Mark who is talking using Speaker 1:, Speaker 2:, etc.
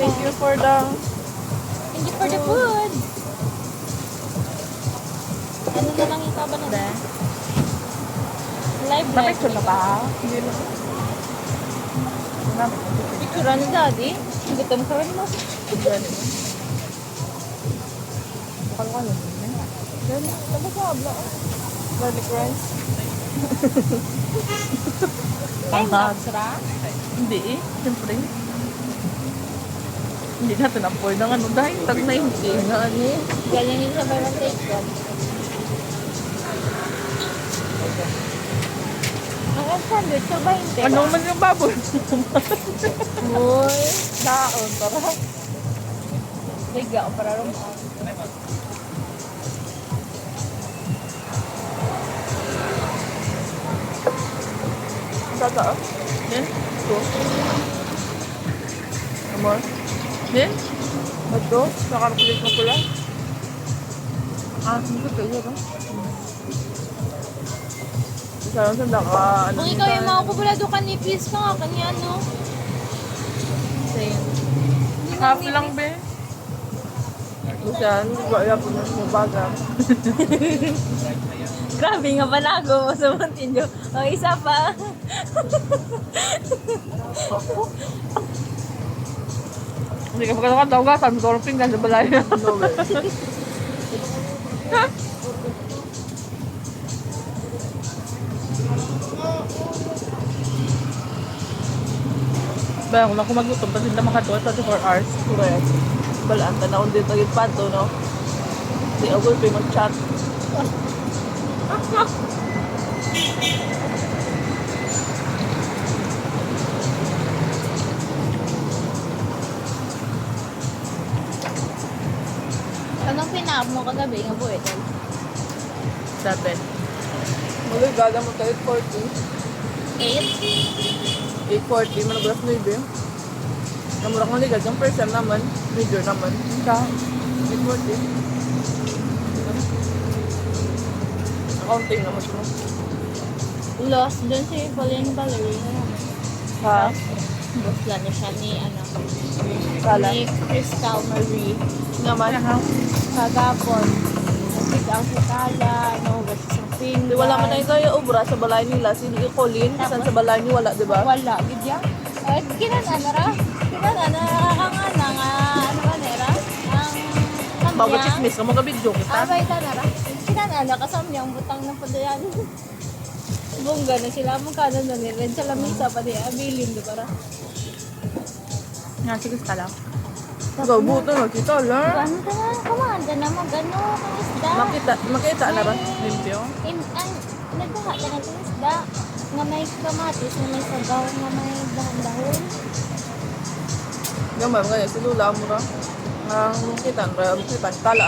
Speaker 1: Thank you for the...
Speaker 2: Thank you for the food. Ano na lang ikaw ba na? Live.
Speaker 1: Na-picture na ba? Hindi na.
Speaker 2: Picture ni Daddy. Gutom ka rin mo.
Speaker 1: Bukal ka lang. Yan. Tapos sa habla. Garlic rice.
Speaker 2: Time lapse ra?
Speaker 1: Hindi eh. Siyempre. Hindi natin afford ng ano dahil tag na hindi nga ano eh.
Speaker 2: Galing yun sa buy one take one. Ang sandwich sa 20.
Speaker 1: Ano man yung baboy?
Speaker 2: Uy.
Speaker 1: Daon, tara.
Speaker 2: Bigla ko para rin.
Speaker 1: Tata. Yan. Ito. Amor. Yan. Ito. Nakakulit na pula. Ah, hindi ko ito ba? Sarang sanda ka.
Speaker 2: Kung ikaw yung makakupulado ka ni please ka nga kanya ano.
Speaker 1: Same. Half lang be. Busan, wala po na sumabaga.
Speaker 2: Grabe nga panago mo sa Montinyo. O isa pa.
Speaker 1: Hindi ka pagkakatawagatan, ito ang pinggan sa balay. No way. Ba, kung ako magutom, pa sila makatuwa 24 hours. Correct. Balaan, tanawin din tagit pato, no? Di ako pa mag-chat.
Speaker 2: Anong pinap mo kagabi nga po ito?
Speaker 1: 7. Muli, gala mo tayo 8:40.
Speaker 2: 8?
Speaker 1: 8:40, manabras 9. Namurang mo ligad, yung person naman, major naman. Sa 8:40. Accounting naman siya.
Speaker 2: Lost dun si Pauline Ballerina naman.
Speaker 1: Ha?
Speaker 2: Lost lang niya siya ni ano.
Speaker 1: Kala?
Speaker 2: Ni Crystal Marie.
Speaker 1: Naman.
Speaker 2: Kagapon. Nagpig ang si Kala. Inuhugas sa pinggan.
Speaker 1: Di wala man na kayo ubra sa balay nila. Sino i-callin? Saan sa balay niyo wala, di ba?
Speaker 2: Wala. Gidya. Ay, kinana ra. Kinana nakakangana nga. Ano ba nera? Ang
Speaker 1: Bago
Speaker 2: kamya.
Speaker 1: chismis ka, mag-video kita.
Speaker 2: Abay ta na ra. Kinana kasamyang butang ng padayan. Bongga na sila. Magkano na nila. Sa lamisa pa di. Abilin di para.
Speaker 1: Nga, sige ka lang. Gabuto na kita lang.
Speaker 2: Ano ka na? Kumanda na mag-ano. Ang isda.
Speaker 1: Makita na ba? Limpyo?
Speaker 2: Nagdaha ka ng isda. Nga may kamatis, nga may sagaw, nga may dahon-dahon.
Speaker 1: Gamay, ganyan, silula mo ra. Ang kita, kala